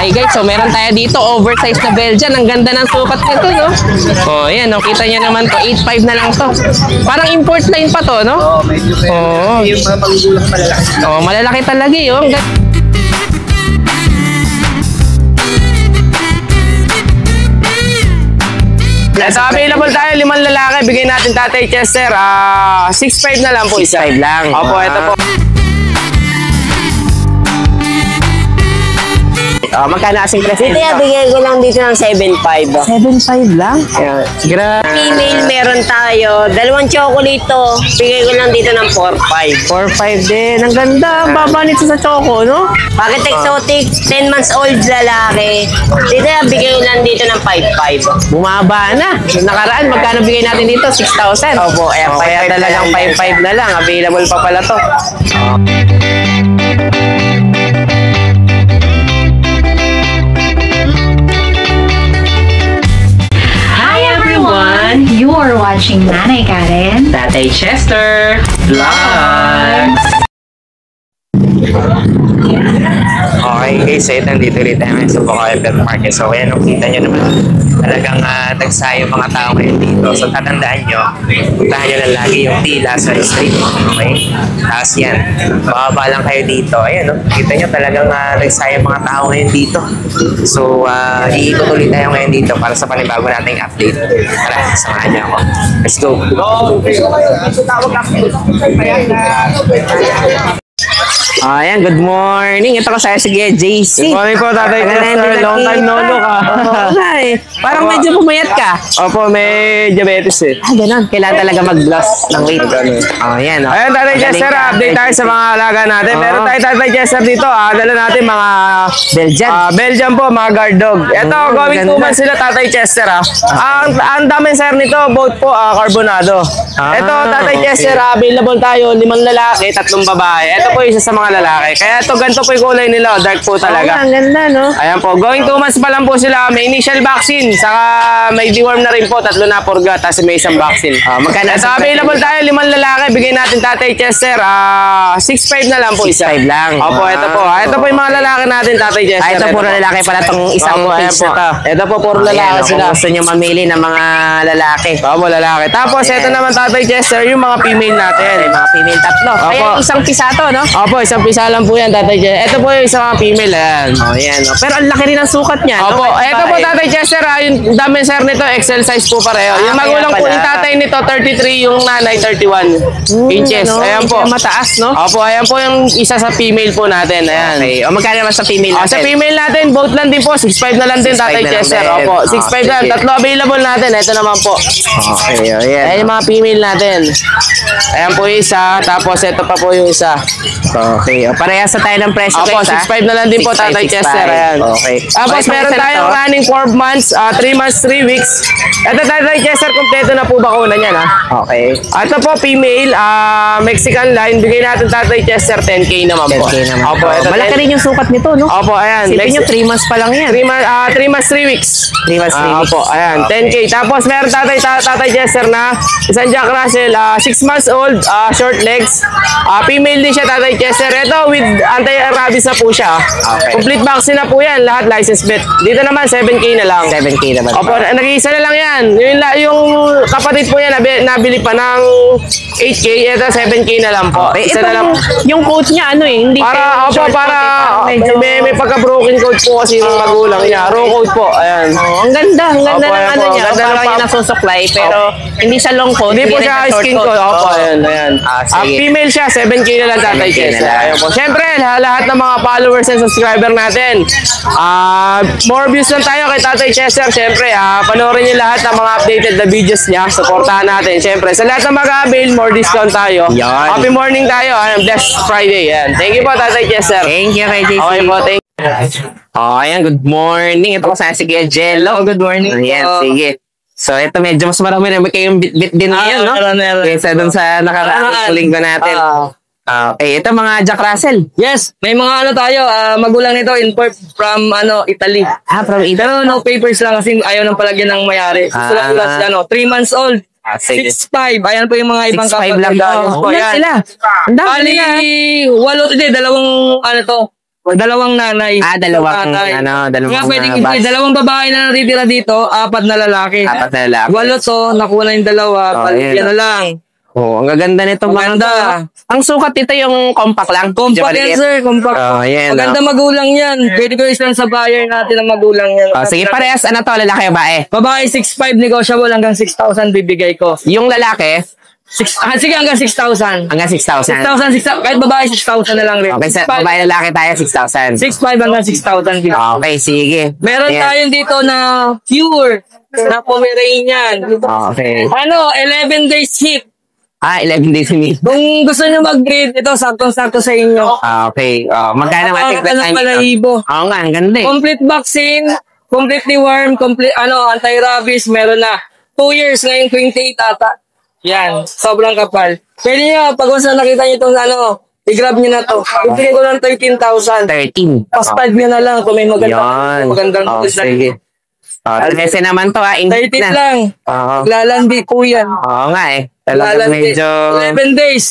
Okay guys, so meron tayo dito oversized na Belgian. Ang ganda ng sukat nito, no? Oh, yan, no? Kita nyo naman to. 8.5 na lang to. Parang import line pa to, no? Oo, medyo pero yung mga magugulang malalaki. Oh, malalaki talaga yun. So, available tayo, 5 lalaki. Bigyan natin Tatay Chester. 6.5 na lang po. 6.5 lang. Opo, ito po. Magkano asing presyo? Dito bigay ko lang dito ng 7.5. 7.5 lang? Grabe. Female meron tayo. 2 chocolate to. Bigay ko lang dito ng 4.5. 4.5 din. Ang ganda. Ang baba nito sa choco, no? Bakit exotic? 10 months old lalaki. Dito bigay ko lang dito ng 5.5. Bumaba na. Yung nakaraan, magkano bigay natin dito? 6,000. Opo, Kaya talagang 5.5 na lang. Available pa pala to. You are watching Nanay Karen, Tatay Chester Vlogs. Okay guys, so nandito ulit tayo ngayon sa Bukawi Pet Market. So ayan, kita nyo naman talagang tagsayo mga tao ngayon dito. So tatandaan nyo, puntahan nyo lang lagi yung Tila sa street. Okay? Tapos yan, bababa lang kayo dito. Ayan, kita nyo talagang tagsayo mga tao ngayon dito. So iikot ulit tayo ngayon dito para sa panibago nating update. Tara, samahan nyo ako. Let's go! Ayan, good morning. Ito ko sa'yo si JC. Good morning po, Tatay Chester. Long time no look, Parang medyo pumayat ka. Opo, may diabetes eh. Ganun. Kailangan talaga mag-loss ng weight. Ayan, o. Ayan, Tatay Chester, update tayo sa mga alaga natin. Meron tayo, Tatay Chester, dito. Dala natin mga Belgian. Belgian po, mga guard dog. Ito, going 2 months sila, Tatay Chester. Ang dami sir nito, both po, carbonado. Ito, Tatay Chester, available tayo, 5 lalaki, 3 babae. Ito po isa sa mga lalaki. Kaya ito, ganito po yung kulay nila, dark po talaga. Ang ganda, no? Ayan po, going 2 months pa lang po sila. May initial vaccine, saka may deworm na rin po, 3 na purga, tapos may isang vaccine. Magkano Ito, available tayo, 5 lalaki. Bigay natin Tatay Chester, 6.5 na lang po isa. 6.5 lang. Opo, ito po. Ito po yung mga lalaki natin, Tatay Chester. Ito puro lalaki pala itong isang Opo, ayan piece po. na to. Ito po, puro lalaki sila. Kung gusto nyo mamili ng mga lalaki. Opo, lalaki. Tapos, ito naman, Tatay Chester, yung mga female natin. Mga female tatlo. Opo. Ay, isang pisa to, no? Opo, isang pisa lang po yan, Tatay Chester. Ito po yung isang mga female, ayan. Ayan, no? Pero ang laki rin ang sukat niya, no? Opo, ito po, Tatay Chester, yung dami sir nito, XL size po pareho. Yung magulang po yung tatay nito, 33, yung nanay, 31 inches. Ano? Ayan po. Mataas, no? Opo, ayan po yung isa sa female po natin. Ayan. Okay. O magkano naman sa female natin? Sa female natin, both lang din po. 6.5 na lang din, 6.5 Tatay na lang Chester. din. Opo, 6.5 lang. Sige. 3 available natin. Ito naman po. Okay, o yan. Ayan yung mga female natin. Ayan po yung isa. Tapos ito pa po yung isa. Okay, o parehas sa tayo ng presyo Opo, guys, 6.5 na lang din po, 6.5, Tatay Chester. Ayan. Okay. Tapos Okay, meron isa na tayong to. running 4 months, 3 months, 3 weeks. Ito, Tatay Chester, kompleto na po bakuna niyan, ha? Okay. Ito po, female, Mexican line. Bigay natin, Tatay Chester, 10K naman po. 10K naman. Opo, ito, Malaki rin yung sukat nito, no? Opo, ayan. Sipin nyo, 3 months pa lang yan. 3 months, 3 weeks. 3 months, 3 weeks. Opo, ayan. 10K. Tapos meron Tatay Chester na isang Jack Russell, 6 months old, short legs. Female din siya, Tatay Chester. Ito with anti-rabies na po siya. Okay. Complete vaccine na po yan. Lahat license bet. Dito naman, 7K na lang. 7K naman. Opo, nag-iisa na lang yan. Yung kapatid po yan, nabili pa ng 8K. Ito, 7K na lang po. Okay, Isa ito na lang. yung coat niya, ano eh, hindi Para, opo, short coat, para medyo... may pagka-broken coat po kasi yung magulang niya. Raw coat po. Ayan. Ang ganda Opo, ng ano ayan po. niya. Ganda Parang ng yung nasusuklay, pero hindi siya long coat. Hindi po rin siya short skin coat. coat. Opo, Oo. ayan, ayan. Sige. Female siya, 7K na lang, Tatay 7K na Chester. lang. Ayan po. Siyempre, lahat ng mga followers and subscriber natin. More views lang tayo kay Tatay Chester. Siyempre, panoorin niyo lahat ng mga updated na videos niya. Supportahan natin. Siyempre, sa lahat ng mag-avail, more discount tayo. Yan. Happy morning tayo. Blessed Friday. Yan. Thank you po, Tatay Chester. Thank you kay JC. Okay po, thank you. Oh, ayan, good morning. Ito ko sa si Jello. Good morning. Ayan, sige. So, ito medyo mas marami na kayong bit-bit din ngayon, no? Meron. Kaysa dun sa nakakaaling linggo natin. Okay, ito mga Jack Russell. Yes, may mga ano tayo, magulang nito import from Italy. From Italy. Pero no papers lang kasi ayaw nang palagyan ng mayari. Gusto lang nila 3 months old. Sige. 6'5". Ayan po yung mga ibang 6'5" lang daw. Po, Ilan yan. sila? Ang dami Bali, nila. 8 din, dalawang ano to. Dalawang nanay. Dalawang, Tatay. dalawang Kaya pwedeng batch. dalawang babae na natitira dito, 4 na lalaki. 4 na lalaki. 8 to, nakuha na yung 2, Ayan. yan na lang. Oh, ang gaganda nitong mga Maganda. Ang sukat nito yung compact lang. Compact Medyo yan, maliit. sir. Compact. Ayan, Maganda magulang yan. Pwede ko isang sa buyer natin ang magulang yan. Sige, parehas to, lalaki o babae? Babae, 6'5", negotiable hanggang 6,000 bibigay ko. Yung lalaki, Sige, hanggang 6,000. hanggang 6,000. 6,000. Kahit babae, 6,000 na lang rin. Okay, sa babae lalaki tayo, 6,000. 6,500 hanggang 6,000. Okay, sige. Meron Ayan. tayong dito na pure na Pomeranian. Okay. 11 days hip. 11 days in it. Kung gusto nyo mag-breed, ito, sakto-sakto sa inyo. Okay. Magkano Ang matik na palahibo. Oo nga, ang ganda eh. Complete vaccine, completely worm, anti-rabies, meron na. 2 years, ngayon 28 ata. Yan, sobrang kapal. Pwede nyo, pag once na nakita nyo itong i-grab nyo na to. Ibigay ko ng 13,000. 13. Pas 5 nyo na lang kung may magandang sige. 13 naman to 30 na. lang. Oo. Lalandi po yan. Oo nga eh. Talagang Lalandi. medyo 11 days,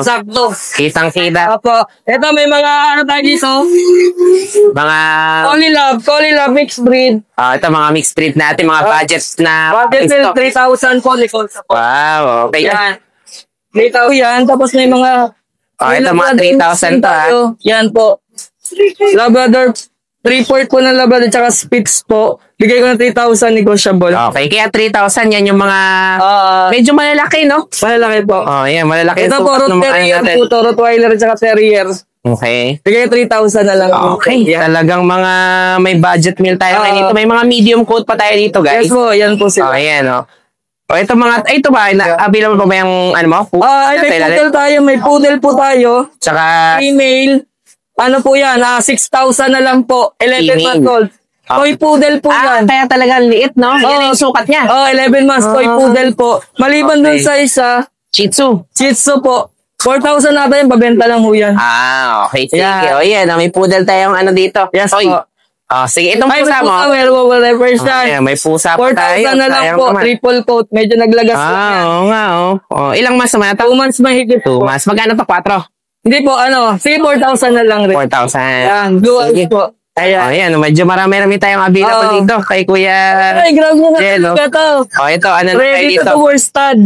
sakto. kitang-kita. Apo, ito may mga tayo dito. Mga, Collie Love, mixed breed. ito mga mixed breed natin, mga budgets na Budget stock. 3,000 po, Nicole. Wow, okay. Yan. 3,000 yan. Tapos may mga... Ito mga 3,000 to Yan po. Labrador. 3-4 po ng Labrador tsaka Spitz po. Bigay ko ng 3,000 negotiable. Okay, kaya 3,000 yan yung mga Medyo medyo malalaki, no? malalaki po. Yan, malalaki. Ito po, sukat ng mga Terrier natin. po to. Rottweiler tsaka Terrier. Okay. Bigay 3,000 na lang. Okay, talagang mga may budget meal tayo ngayon dito. May mga medium coat pa tayo dito, guys. Yes po, yan po sila. Ayan, oh. Ito mga, ito ba, available pa ba yung, mo? Ay, may poodle tayo. May poodle po tayo. Tsaka, Female. Ano po yan? 6,000 na lang po. 11 Female. months old. Toy poodle po yan. kaya talagang liit, no? Yan yung sukat niya. 11 months toy poodle po. Maliban dun Okay. sa isa, Shih Tzu. Shih Tzu po. 4,000 na tayo, pabenta lang ho yan. Okay, sige. Yan. Yan, may poodle tayong dito. Yes Oy. po. Sige, itong Ay, pusa may mo. pusa, meron po, whatever siya. Ayan, may pusa pa tayo. 4,000 na lang Sayang po, naman. triple coat. Medyo naglagas po yan. Oo nga, oh. Ilang months naman ito? 2 months mahigit 2 po. months. Magkano to? 4? Hindi po, sige 4,000 na lang rin. 4,000. Yan, blue eyes Sige. po. Ayan. Ayan, medyo marami-rami tayong available Oo. dito kay Kuya. Ay, grab mo na Jello. ito. Ito, ano na tayo Ready dito? to for stud.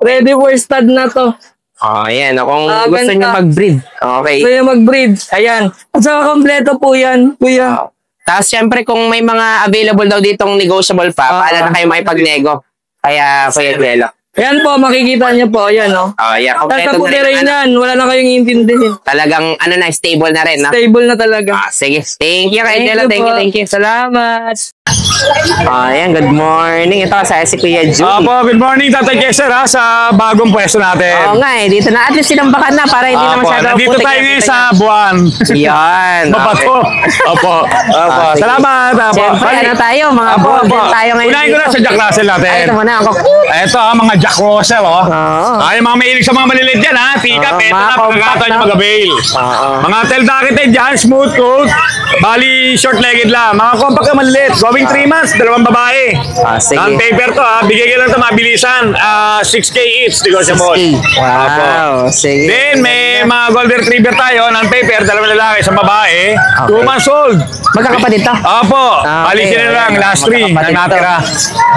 Ready for stud na to. Ayan, kung Ah, gusto ganda. niyo mag-breed. Okay. Gusto nyo mag-breed. Ayan. At saka kompleto po yan, kuya. Tapos, syempre, kung may mga available daw ditong negotiable pa, paala na kayo makipag-nego. Kaya, Kuya Jello. Ayan po, makikita nyo po. Ayan, no? Yeah, Tapos kompleto sa na puti rin. rin yan. Wala na kayong iintindihin. Talagang, stable na rin, no? Stable na talaga. Sige. Thank you, Kuya Jello. Thank you. Salamat. Ayan, good morning. Ito, sa si Kuya Julie. Opo, good morning Tatay Kester sa bagong pwesto natin. Oo nga dito na. At least sinambakan na para hindi na Opo, masyado nandito putik tayo yung ngayon kita sa niya. buwan. Yan. Mabato. Opo. Opo. sige. Salamat. Opo. Siyempre, ano tayo, mga Opo, golden opo. tayo ngayon Unahin ko na sa Jack Russell natin. Ay, ito muna ako. Ito mga Jack Russell, oh. Oo. Ay, mga mahilig sa mga maliliit yan, ha? Tika, Oo, ito mga na, compact, pagkakataon nyo no? mag-avail. Oo. Mga tel-dakited dyan, smooth coat. Bali, short-legged lang. Mga compact na maliliit. Going 3 months, 2 babae. Sige. Non-paper to, ha? Bigay ko lang ito, mabilisan. 6K each, negotiable. Opo. Wow. Sige. Then, may mga golden retriever tayo, non-paper, 2 lalaki, sa babae. 2 months old. Magkakapatid to. Opo, Okay. alisin na lang, last 3 na Magkakapatid natira.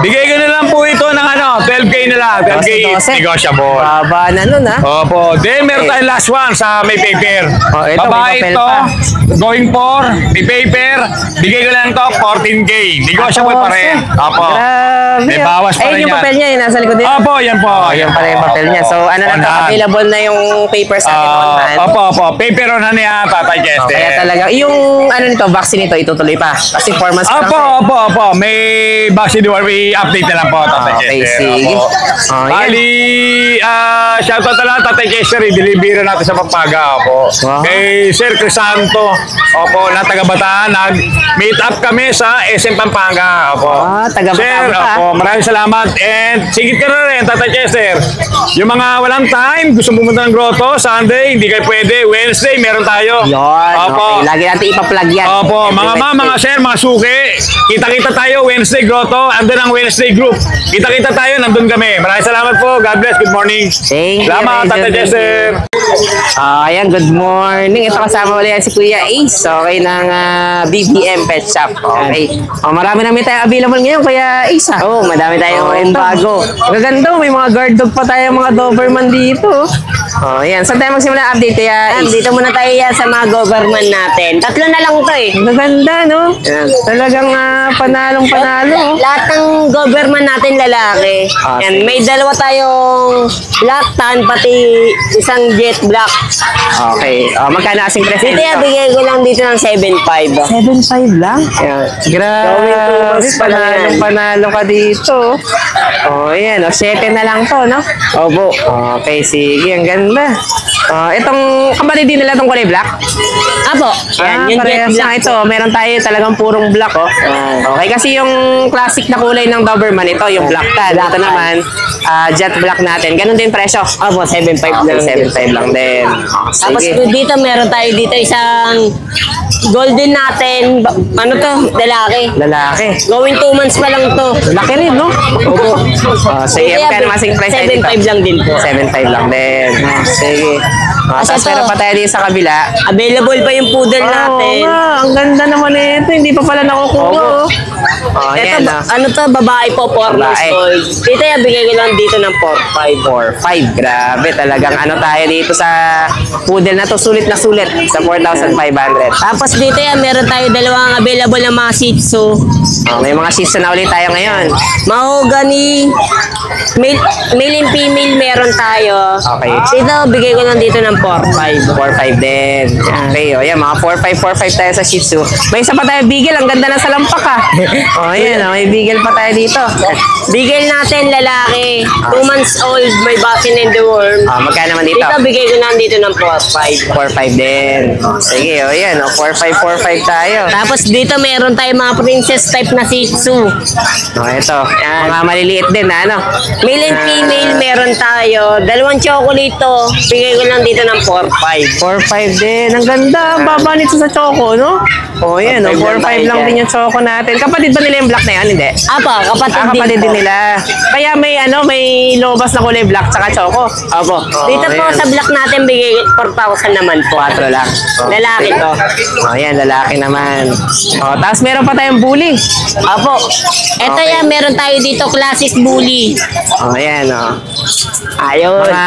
Bigay ko na lang po ito ng 12K na lang, 12K 12. negotiable. Baba na nun, ha? Opo, then meron tayong last one sa may paper. Oh, ito, Babae may papel ito, pa. going for, may paper, bigay ko lang ito, 14K. Negotiable pa rin. Opo. Grabe. May bawas pa Ayun rin yung yan. papel niya, yung nasa likod din. Opo, yan po. Yan pala yung papel niya. So, ano na to, On hand. available na yung papers natin on hand. Opo, opo. Paper on hand yan, Tatay Chester. Kaya talaga, yung ano nito, vaccine nito, itutuloy pa. Kasi 4 months pa lang. Opo, opo, opo. May vaccine war, may update na lang po, Tatay Okay, Chester. sige. Opo. Oh, yan. Bali, shoutout na lang, Tatay Chester, i-deliver natin sa Pampaga, opo. Wow. Kay Sir Crisanto, opo, na taga Bataan, nag-meet up kami sa SM Pampanga, opo. Taga Sir, Bataan pa. opo, maraming salamat. And sigit ka na rin, Tatay Chester. Yung mga walang time, gusto pumunta ng grotto, Sunday, hindi kayo pwede. Wednesday, meron tayo. Yun, Opo. okay. Lagi natin ipa-plug yan. Opo, mga Every ma'am, mga Wednesday. sir, mga suki. Kita-kita tayo Wednesday grotto. Andun ang Wednesday group. Kita-kita tayo, nandun kami. Maraming salamat po. God bless. Good morning. Thank you, Salamat, Major. Tatay Thank Jester. Ayan, good morning. Ito kasama ulit yan si Kuya Ace. Okay, ng BBM Pet Shop. Okay. Marami namin tayo available ngayon, Kuya Ace. Oo, madami tayong bago. Gaganda, may mga guard dog pa tayo, mga Doberman dito. Ayan. Saan tayo magsimula update, Kuya Ace? Dito muna tayo yan sa mga government natin. Tatlo na lang to eh. Gaganda, no? Talagang panalong-panalo. Lahat ng government natin lalaki. Yan, may dalawa tayong black tan, pati isang jet black. Okay. Magkano kasing present Dito yan, bigay ko lang dito ng 7.5. 7.5 lang? Grabe, panalo ka dito. Ayan, 7 na lang to, no? Opo. Okay, sige, ang ganda. Itong kapatid din nila itong kulay black? Apo, yan, yung jet Parehas black. na ito. Meron tayo talagang purong black, oh. Okay, kasi yung classic na kulay ng Doberman, ito, yung black tan. Ito naman, jet black natin. Ganun din presyo. Opo, 7.5 Okay, lang. 7.5 lang din. Tapos Sige. dito meron tayo dito isang golden natin. Ano to? Lalaki. Lalaki. Going 2 months pa lang to. Laki rin, no? Opo. Sige, magkano masing price tayo dito? 7.5 lang din po. 7.5 lang din. Sige. Tapos Ito, meron pa tayo dito sa kabila. Available pa yung poodle natin. Oo nga, ang ganda naman ito. Hindi pa pala nakukuha. Oh, Ito, yan na. ano to, babae po, 4 months Babae. old. Dito yan, bigay ko lang dito ng 4.5. 4.5. Grabe, talagang ano tayo dito sa poodle na to. Sulit na sulit sa 4,500. Tapos dito yan, meron tayo dalawang available na mga Shih Tzu. May mga season na ulit tayo ngayon. Mahogany, male and female meron tayo. Okay. Dito, bigay ko lang dito ng 4.5. 4.5 din. Okay, o yan, mga 4.5 tayo sa Shih Tzu. May isa pa tayo bigel, ang ganda na sa lampak o yan, may bigel pa tayo dito. Bigay natin lalaki, 2 months old, may vaccine in the worm. Magkano naman dito? Dito, bigay ko lang dito ng 4.5. 4.5 din. Sige, o yan, 4.5 tayo. Tapos dito meron tayo mga princess type na Shih Tzu. O, ito, mga maliliit din, ano? Male and female meron tayo. Dalawang chocolate to. Bigay ko lang dito ng 4.5. 4.5 din. Ang ganda. Ang baba nito sa choco, no? O, yan. 4.5 lang din yung choco natin. Kapatid ba nila yung black na yan? Hindi. Apa, Kapatid din nila. Kaya may lobas na kulay black tsaka choco. Opo. Dito po yan. sa black natin, bigay 4,000 naman po. 4 lang. Lalaki to. O, yan. Lalaki naman. O, tapos meron pa tayong bully. Opo. Ito Okay. yan, meron tayo dito classic bully. O, yan, o. Ayun. Mga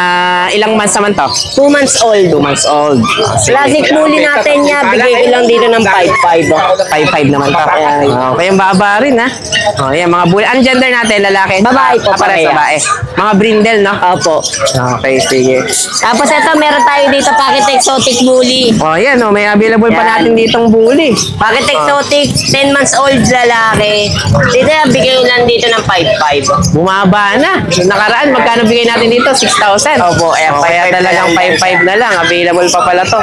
ilang months naman to? 2 months old. 2 months old. O, sige. Classic bully natin niya, bigay ko lang dito ng 5.5. 5.5 naman to. Okay, yung baba rin, ha? O, yan, mga bully. Ang gender natin, lalaki? Babae po, Pares pareha. babae. Mga brindle, no? Opo. Okay, sige. Tapos ito, meron tayo dito packet exotic bully. O, yan, o. May available pa Yan. natin ditong bully. Packet exotic, 10 months old lalaki. Dito yan, bigay ko lang dito ng 5.5. Bumaba na. Yung nakaraan, magkano bigay natin dito? 6,000. Opo, Kaya 5.5 talagang na lang. 5.5 na lang. Available pa pala to.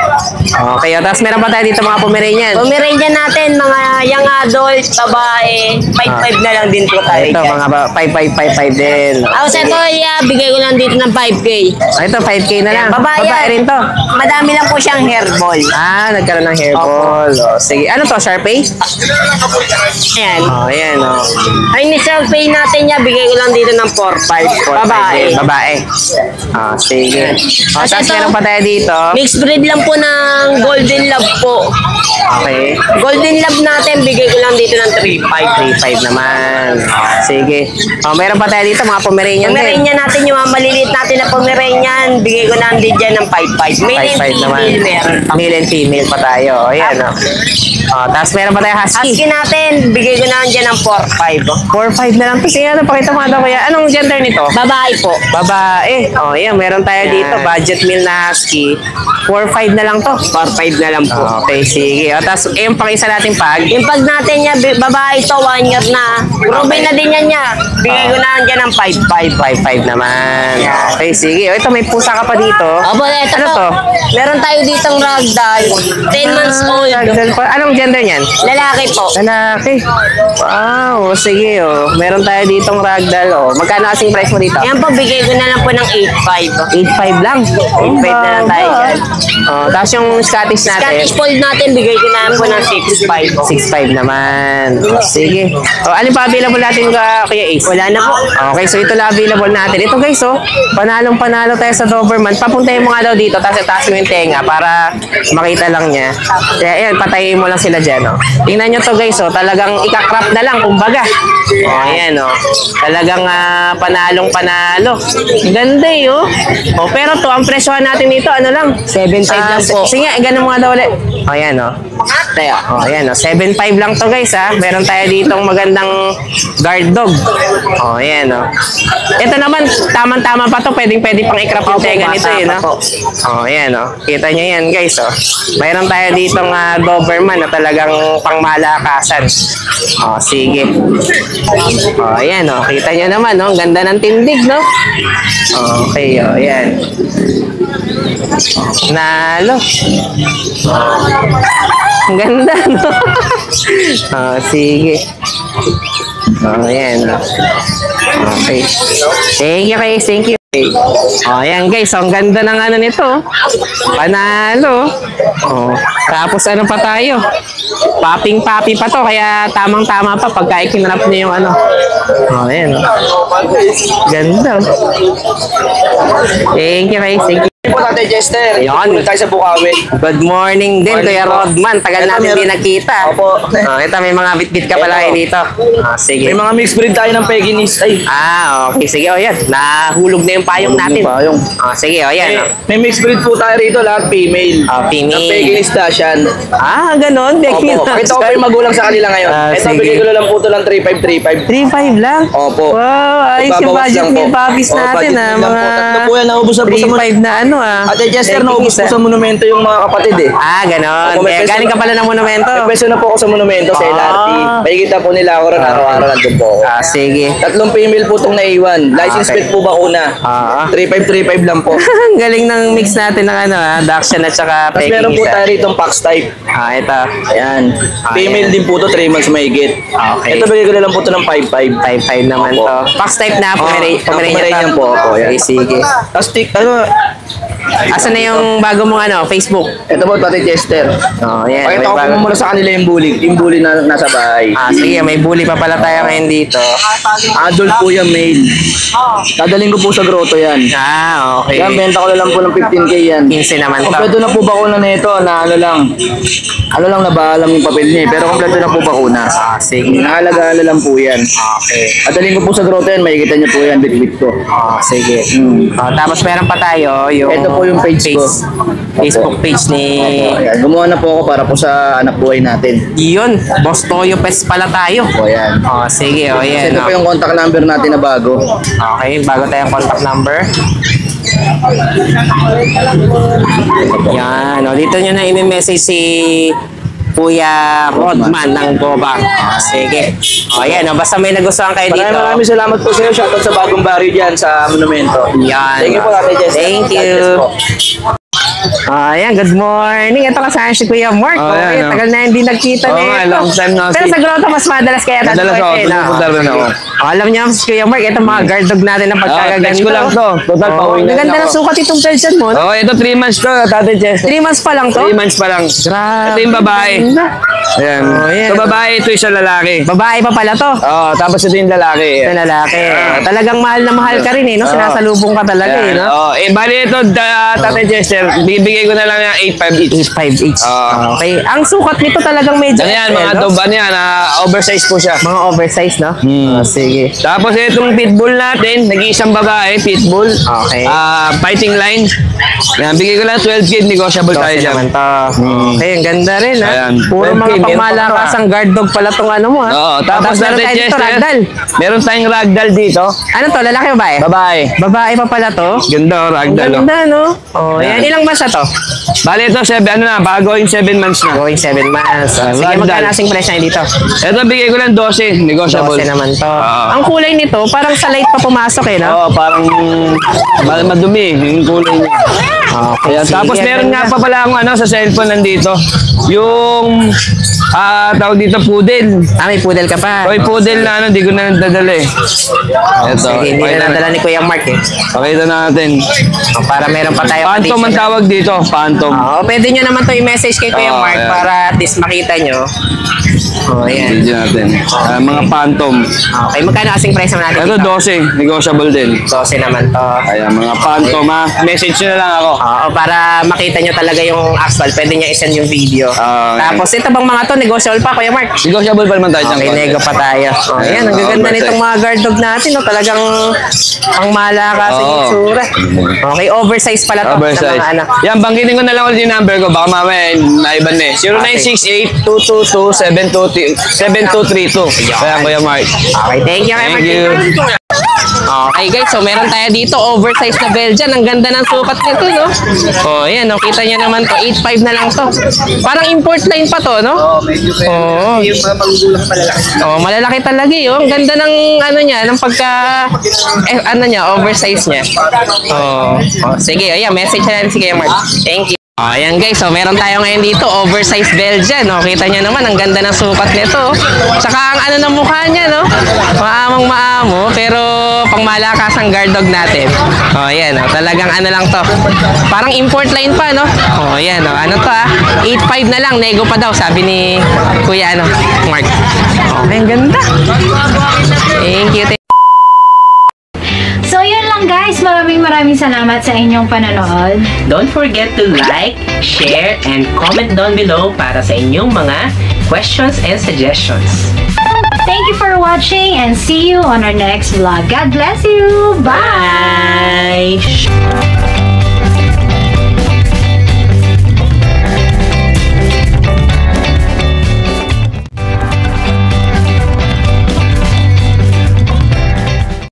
Okay, tapos meron pa tayo dito mga Pomeranian. Pomeranian natin, mga young adult, babae, 5.5 na lang din po tayo. Ito, mga 5.5 din. Tapos ito, bigay ko lang dito ng 5K. Ito, 5K na lang. Babae yan. rin to. Madami lang po siyang hairball. Nagkaroon ng hairball. O, sige. Ano to, Sharpay? Ayan. Ayan, o. Ang initial pay natin niya, bigay ko lang dito ng 4.5. Babae. Babae. Sige. O, tapos ito, meron pa tayo dito. Mixed breed lang po ng Golden Love po. Okay. Golden Love natin, bigay ko lang dito ng 3.5. 3.5 naman. Sige. O, meron pa tayo dito, mga Pomeranian din. Pomeranian natin, yung mga maliliit natin na Pomeranian, bigay ko lang din dyan ng 5.5. Male and 5.5 naman. female meron. Male and female pa tayo. Ayan, o. Tapos meron pa tayo husky. Husky natin, bigay ko lang dyan ng 4.5. 4.5 na lang to. Sige, pakita mo daw kaya. Anong gender nito? Babae po. Babae. O, ayan. Meron tayo dito. Budget meal na husky. 4.5 na lang to. 4.5 na lang po. Okay, sige. O, tapos, yung pang-isa natin pag. Yung pag natin niya, babae to, 1 year na. Ruben na din yan niya. Bigay ko lang dyan ng 5.5. 5.5 naman. Okay, sige. O, ito, may pusa ka pa dito. Opo, eto Ano po. to? Meron tayo ditong ragdoll. 10 months old. Ragdoll pa. Anong gender niyan? Lalaki po. Lalaki. Wow, sige oh. Meron tayo ditong ragdoll oh. Magkano kasing price mo dito? Yan po, bigay ko na lang po ng 8.5. 8.5 lang. 8.5 na lang tayo dyan. Oh, tapos yung Scottish natin, Scottish Fold natin, bigay ko na lang po ng 6.5. 6.5 naman. Oh, sige. sige. Alin pa available natin Kuya Ace? Wala na po. Okay, so ito lang available natin. Ito guys, panalong-panalo tayo sa Doberman. Papuntahin mo nga daw dito, tapos itaas mo yung tenga para makita lang niya. Kaya ayan, patayin mo lang sila dyan. Tingnan nyo to guys, talagang ikakrap na lang, kumbaga. Ayan, talagang panalong-panalo. Ganda pero to, ang presyohan natin dito, ano lang? 7.5 lang po. Sige, ganun mo nga daw ulit. Ayan, tayo. Ayan, 7.5 lang to guys, Meron tayo ditong magandang guard dog. Ayan, Ito naman, tamang-tama pa to. Pwedeng-pwede pang ikrap yung tenga nito, Ayan, Kita nyo yan, guys, Mayroon tayo ditong Doberman na talagang pangmalakasan. Sige. Ayan, Kita nyo naman, Ang ganda ng tindig, no? Okay, ayan. Nalo. Ang ganda, no? Sige. Ayan. Okay. Thank you, guys. Thank you. Ayan guys, ang ganda ng ano nito. Panalo. Tapos ano pa tayo? Popping-poppy pa to, kaya tamang-tama pa pagka ikinrap niya yung ano. Ayan. Ganda. Thank you, guys. Thank you. Po Tatay Chester. Yan. Pupunta tayo sa Bukawi. Good morning din, Kuya Rodman. Tagal natin hindi nagkita. Opo. Ito, may mga bit-bit ka pala dito. Sige. May mga mixed breed tayo ng Pekinese. Ay. Okay. Sige, yan. Nahulog na yung payong natin. Sige, yan. May mixed breed po tayo rito, lahat female. Female. Ng Pekinese Dachshund. Ganon. Opo. Ito ako yung magulang sa kanila ngayon. Ito, sige. bigay ko lang po ito ng 3.5. 3.5 lang? Opo. Wow, ayos yung Babawas budget lang ng po. puppies natin, budget lang po. Mga Tatlo po yan, naubos na po sa 3.5 na ano, Ate Chester, naubos po sa monumento yung mga kapatid ganon. Opo, may Kaya peso galing ka pala ng monumento. May peso na po ako sa monumento sa LRT. Makikita po nila ako rin araw-araw nandun po ako. Sige. Tatlong female po itong naiwan. License Okay. plate po bakuna. 3.5 lang po. Ang galing ng mix natin ng ano, Dachshund at saka Tapos Peking meron po isa. tayo rito Fox type. Ito. Ayan. Female ayan. din po ito, 3 months mahigit. Okay. Ito bigay ko na lang po ito ng 5.5. 5.5 naman Opo. to. Fox type na, Pomeranian po ako. Okay, sige. Tapos Asan na yung bago mong ano, Facebook? ito po Tatay Chester. Yan. Pakita ko may po muna sa kanila yung bully na nasa bahay. Sige, may bully pa pala tayo ngayon dito. Adult po yung male. Dadaling ko po sa grotto yan. Okay. Yan, benta ko na lang po ng 15K yan. 15 naman to. Kompleto na po bakuna na ito na ano lang nabaalam yung papel niya pero kompleto na po bakuna. Sige. Nahalaga lang po yan. Okay. Dadaling ko po sa grotto yan, makikita niyo po yan, bit-bit ko. Sige. Tapos meron pa tayo yung Ito po yung page ko. Facebook page ni Ayan, gumawa na po ako para po sa anak buhay natin. Yun, Boss Toyo Pes pala tayo. O yan. Sige, yan. Ito po yung contact number natin na bago. Okay, bago tayong contact number. Yan, dito nyo na i-message si Kuya Rodman ng Gobang. Sige. Yan, basta may nagustuhan kayo dito. Maraming salamat po sa iyo. Shoutout sa bagong barrio dyan sa monumento. Yan. Thank you po, Ate Jess. Thank you. Ayan, good morning. Ito kasama si Kuya Mark. Ayan, Tagal na hindi nagkita Oo nga, long time no Pero see. sa grotto, mas madalas kaya Madalas ako, pupunta rin ako. Alam niyo, si Kuya Mark, ito mga guard dog natin na pagkagaganda. text ko lang to. Total, pauwi na Maganda ako. ng sukat itong Persian mo. No? Ito 3 months to, Tatay Chester. 3 months pa lang to? 3 months pa lang. Grabe. Ito yung babae. Ganda. Ayan. Ayan. Ito babae, ito isa lalaki. Babae pa pala to. Tapos ito yung lalaki. Sa lalaki. Talagang mahal na mahal ka rin no? Sinasalubong ka talaga no? Bali ito, Tatay Chester, bibigay ko na lang ng 8.5 each. 8.5 each. Oo. Okay. Ang sukat nito talagang medyo Ano yan, mga no? dob, ano yan, oversize po siya. Mga oversize, no? Sige. Tapos itong pitbull natin, nag-iisang babae, pitbull. Okay. Fighting line. Yan, bigay ko lang 12K, negotiable tayo Kasi dyan. naman to. Okay, ang ganda rin, ha? Ayan. Puro 12K, mga meron pangmalakasang guard dog pala tong ano mo, ha? Oo, tapos meron natin tayo dito, Chester, ragdoll. meron tayong ragdoll dito. Ano to, lalaki o babae? Babae. Babae pa pala to? Ganda, Ang ragdoll. ganda, no? Oh, yan. Yan. Ilang months na to? Bali ito, going 7 months na. Going 7 months. Sige, Ragdoll. magkano asing presyo niya dito? Ito, bigay ko lang 12, negotiable. 12 naman to. Oo. Ang kulay nito, parang sa light pa pumasok, no? Oo, parang madumi yung kulay niya. Okay, Ayan, tapos sige, meron ganda. nga pa pala akong sa cellphone nandito. Yung tawag dito poodle. May poodle ka pa. Toy poodle na hindi ko na nadadala eh. Ito. Sige, hindi na nadala ni Kuya Mark, eh. Pakita natin. Para meron pa tayo Phantom ang additional. tawag dito, Phantom. Oo, pwede nyo naman to i-message kay Kuya Oo, Mark ayan. para at least makita nyo. Oh, ayan. Video natin. Mga Phantom. Okay, magkano kasing price naman natin Ito dito? 12, negotiable din. 12 naman to. Ayan, mga Phantom ha. Message nyo na lang ako. Oo, para makita nyo talaga yung actual, pwede nyo i-send yung video. Okay. Tapos ito bang mga to, negotiable pa, Kuya Mark? Negotiable pa naman tayo dyan. Okay, nego pa tayo. Oh, ayan, ang gaganda oversize. nitong mga guard dog natin. No? Talagang ang malakas yung Oo. itsura. Okay, oversize pala to. Oversize. Na mga ano. Yan, banggitin ko na lang ulit yung number ko. Baka mamaya naiban na eh. 0968-222-7232. Kaya Kuya Mark. Okay, thank you. Thank you. Okay guys, so meron tayo dito oversized na Belgian. Ang ganda ng sukat nito, no? Oh, yan, no? Kita nyo naman to. 8.5 na lang to. Parang import line pa to, no? Oo, medyo pwede. Yung mga magugulang malalaki. Oh, malalaki talaga eh. Oh. Ang ganda ng ano niya, ng pagka ano niya, oversized niya. Oh. Sige, ayan, message na natin si Kuya Mark. Thank you. Oh, ayan guys, so meron tayo ngayon dito, oversized Belgian, no? Kita nyo naman, ang ganda ng sukat nito. Tsaka ang ano ng mukha niya, no? Maamang maamo, pero pang malakas ang guard dog natin. Oh, ayan, oh, talagang ano lang to. Parang import line pa, no? Oh, ayan, oh, ano to 8.5 na lang, nego pa daw, sabi ni Kuya, ano, Mark. Okay, ang ganda. Thank you. So yun lang guys, maraming salamat sa inyong panonood. Don't forget to like, share, and comment down below para sa inyong mga questions and suggestions. Thank you for watching and see you on our next vlog. God bless you! Bye! Bye!